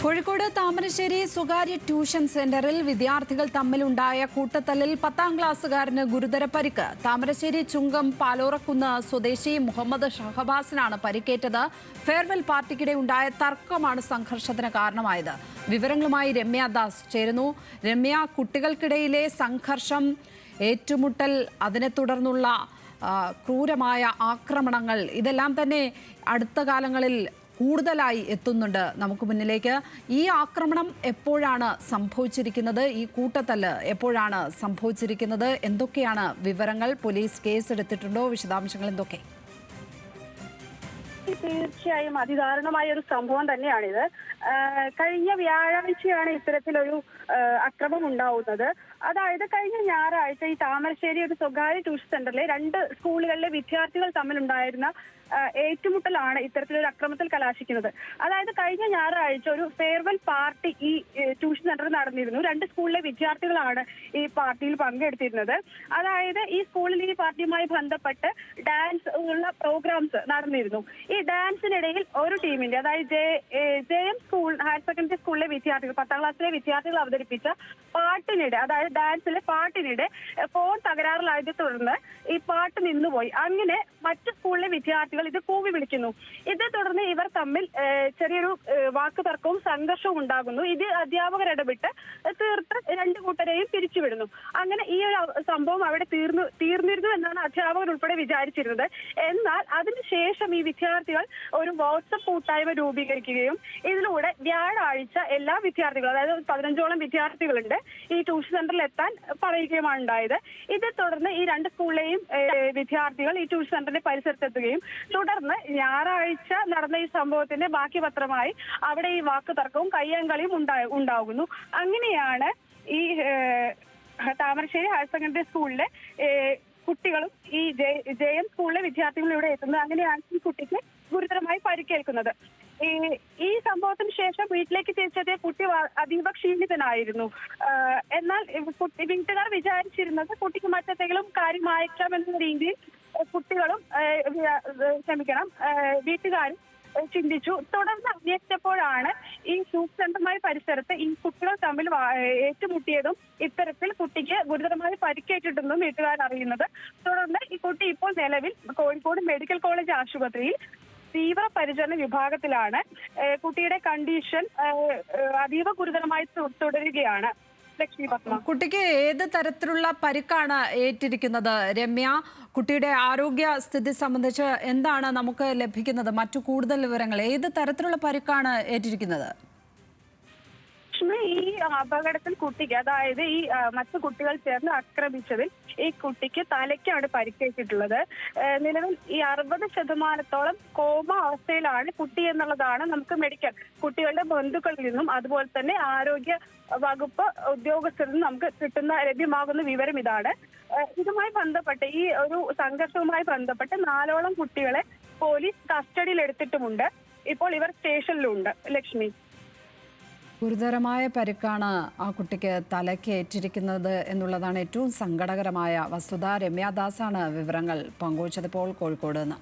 കോഴിക്കോട് താമരശ്ശേരി സ്വകാര്യ ട്യൂഷൻ സെന്ററിൽ വിദ്യാർത്ഥികൾ തമ്മിലുണ്ടായ കൂട്ടത്തല്ലിൽ 10ാം ക്ലാസ്സുകാരന് ഗുരുതര പരിക്ക്. താമരശ്ശേരി ചുങ്കം പാലോറക്കുന്ന് സ്വദേശി മുഹമ്മദ് ഷഹബാസിനാണ് പരിക്കേറ്റത്. ഫെയർവെൽ പാർട്ടിക്കിടെ ഉണ്ടായ തർക്കമാണ് സംഘർഷത്തിന് കാരണമായത്. വിവരങ്ങളുമായി രമ്യ ദാസ് ചേരുന്നു. രമ്യ, കുട്ടികൾക്കിടയിലെ സംഘർഷം, ഏറ്റുമുട്ടൽ, അതിനെ തുടർന്നുള്ള ക്രൂരമായ ആക്രമണങ്ങൾ, ഇതെല്ലാം തന്നെ അടുത്ത കാലങ്ങളിൽ കൂടുതലായി എത്തുന്നുണ്ട് നമുക്ക് മുന്നിലേക്ക്. ഈ ആക്രമണം എപ്പോഴാണ് സംഭവിച്ചിരിക്കുന്നത്? ഈ കൂട്ടത്തല്ല് എപ്പോഴാണ് സംഭവിച്ചിരിക്കുന്നത്? എന്തൊക്കെയാണ് വിവരങ്ങൾ? പോലീസ് കേസെടുത്തിട്ടുണ്ടോ? വിശദാംശങ്ങൾ എന്തൊക്കെ? തീർച്ചയായും അതിദാരുണമായ ഒരു സംഭവം തന്നെയാണിത്. കഴിഞ്ഞ വ്യാഴാഴ്ചയാണ് ഇത്തരത്തിലൊരു അക്രമം ഉണ്ടാവുന്നത്. അതായത് കഴിഞ്ഞ ഞായറാഴ്ച ഈ താമരശ്ശേരി ഒരു സ്വകാര്യ ട്യൂഷൻ സെന്ററിലെ 2 സ്കൂളുകളിലെ വിദ്യാർത്ഥികൾ തമ്മിലുണ്ടായിരുന്ന ഏറ്റുമുട്ടലാണ് ഇത്തരത്തിലൊരു അക്രമത്തിൽ കലാശിക്കുന്നത്. അതായത് കഴിഞ്ഞ ഞായറാഴ്ച ഒരു ഫെയർവെൽ പാർട്ടി ഈ ട്യൂഷൻ സെന്ററിൽ നടന്നിരുന്നു. 2 സ്കൂളിലെ വിദ്യാർത്ഥികളാണ് ഈ പാർട്ടിയിൽ പങ്കെടുത്തിരുന്നത്. അതായത് ഈ സ്കൂളിൽ ഈ പാർട്ടിയുമായി ബന്ധപ്പെട്ട് ഡാൻസ് ഉള്ള പ്രോഗ്രാംസ് നടന്നിരുന്നു. ഈ ഡാൻസിനിടയിൽ ഒരു ടീമിന്റെ, അതായത് ജെഎം സ്കൂൾ ഹയർ സെക്കൻഡറി സ്കൂളിലെ വിദ്യാർത്ഥികൾ, 10ാം ക്ലാസ്സിലെ വിദ്യാർത്ഥികൾ അവതരിപ്പിച്ച പാട്ടിനിടെ, അതായത് ഡാൻസിലെ പാട്ടിനിടെ ഫോൺ തകരാറിലായതിനെ തുടർന്ന് ഈ പാട്ട് നിന്നുപോയി. അങ്ങനെ മറ്റു സ്കൂളിലെ വിദ്യാർത്ഥികൾ ഇത് കൂവി വിളിക്കുന്നു. ഇതേ തുടർന്ന് ഇവർ തമ്മിൽ ചെറിയൊരു വാക്ക് തർക്കവും സംഘർഷവും ഉണ്ടാകുന്നു. ഇത് അധ്യാപകർ ഇടപെട്ട് തീർത്ത് 2 കൂട്ടരെയും പിരിച്ചുവിടുന്നു. അങ്ങനെ ഈ ഒരു സംഭവം അവിടെ തീർന്നിരുന്നു എന്നാണ് അധ്യാപകർ ഉൾപ്പെടെ വിചാരിച്ചിരുന്നത്. എന്നാൽ അതിനുശേഷം ഈ വിദ്യാർത്ഥികൾ ഒരു വാട്സപ്പ് കൂട്ടായ്മ രൂപീകരിക്കുകയും ഇതിലൂടെ വ്യാഴാഴ്ച എല്ലാ വിദ്യാർത്ഥികളും, അതായത് 15ഓളം വിദ്യാർത്ഥികളുണ്ട്, ഈ ട്യൂഷൻ സെന്ററിൽ എത്താൻ പറയുകയുമാണ് ഉണ്ടായത്. ഇതേ തുടർന്ന് ഈ 2 സ്കൂളിലെയും വിദ്യാർത്ഥികൾ ഈ ട്യൂഷൻ സെന്ററിന്റെ പരിസരത്തെത്തുകയും തുടർന്ന് ഞായറാഴ്ച നടന്ന ഈ സംഭവത്തിന്റെ ബാക്കി പത്രമായി അവിടെ ഈ വാക്ക് തർക്കവും കയ്യാങ്കളിയും ഉണ്ടാകുന്നു. അങ്ങനെയാണ് ഈ താമരശ്ശേരി ഹയർ സെക്കൻഡറി സ്കൂളിലെ കുട്ടികളും ഈ ജെഎം സ്കൂളിലെ വിദ്യാർത്ഥികളും ഇവിടെ എത്തുന്നത്. അങ്ങനെയാണ് ഈ കുട്ടിക്ക് ഗുരുതരമായി പരിക്കേൽക്കുന്നത്. ഈ സംഭവത്തിന് ശേഷം വീട്ടിലേക്ക് തിരിച്ചെത്തിയ കുട്ടി അതീവ ക്ഷീണിതനായിരുന്നു. എന്നാൽ വീട്ടുകാർ വിചാരിച്ചിരുന്നത് കുട്ടിക്ക് മറ്റെന്തെങ്കിലും കാര്യമായേക്കാം എന്ന രീതിയിൽ കുട്ടികളും വീട്ടുകാരും ചിന്തിച്ചു. തുടർന്ന് അന്വേഷിച്ചപ്പോഴാണ് ഈ ട്യൂഷൻ സെന്ററുമായി പരിസരത്ത് ഈ കുട്ടികൾ തമ്മിൽ ഏറ്റുമുട്ടിയതും ഇത്തരത്തിൽ കുട്ടിക്ക് ഗുരുതരമായി പരിക്കേറ്റിട്ടുണ്ടെന്നും വീട്ടുകാർ അറിയുന്നത്. തുടർന്ന് ഈ കുട്ടി ഇപ്പോൾ നിലവിൽ കോഴിക്കോട് മെഡിക്കൽ കോളേജ് ആശുപത്രിയിൽ തീവ്ര പരിചരണ വിഭാഗത്തിലാണ്. കുട്ടിയുടെ കണ്ടീഷൻ അതീവ ഗുരുതരമായി തുടരുകയാണ്. കുട്ടിക്ക് ഏത് തരത്തിലുള്ള പരിക്കാണ് ഏറ്റിരിക്കുന്നത്? രമ്യ, കുട്ടിയുടെ ആരോഗ്യ സ്ഥിതി സംബന്ധിച്ച് എന്താണ് നമുക്ക് ലഭിക്കുന്നത് മറ്റു കൂടുതൽ വിവരങ്ങൾ? ഏത് തരത്തിലുള്ള പരിക്കാണ് ഏറ്റിരിക്കുന്നത്? ഈ അപകടത്തിൽ കുട്ടിക്ക്, അതായത് ഈ മറ്റു കുട്ടികൾ ചേർന്ന് ആക്രമിച്ചതിൽ ഈ കുട്ടിക്ക് തലയ്ക്കാണ് പരിക്കേറ്റിട്ടുള്ളത്. നിലവിൽ ഈ 60% കോമ അവസ്ഥയിലാണ് കുട്ടി എന്നുള്ളതാണ് നമുക്ക് മെഡിക്കൽ കുട്ടികളുടെ ബന്ധുക്കളിൽ നിന്നും അതുപോലെ തന്നെ ആരോഗ്യ വകുപ്പ് ഉദ്യോഗസ്ഥരിൽ നിന്നും നമുക്ക് ലഭ്യമാകുന്ന വിവരം ഇതാണ്. ഇതുമായി ബന്ധപ്പെട്ട് ഈ ഒരു സംഘർഷവുമായി ബന്ധപ്പെട്ട് 4ഓളം കുട്ടികളെ പോലീസ് കസ്റ്റഡിയിൽ എടുത്തിട്ടുമുണ്ട്. ഇപ്പോൾ ഇവർ സ്റ്റേഷനിലുണ്ട്. ലക്ഷ്മി, ഗുരുതരമായ പരിക്കാണ് ആ കുട്ടിക്ക് തലയ്ക്ക് ഏറ്റിരിക്കുന്നത് എന്നുള്ളതാണ് ഏറ്റവും സങ്കടകരമായ വസ്തുത. രമ്യ ദാസാണ് വിവരങ്ങൾ പങ്കുവച്ചത് ഇപ്പോൾ കോഴിക്കോട് നിന്ന്.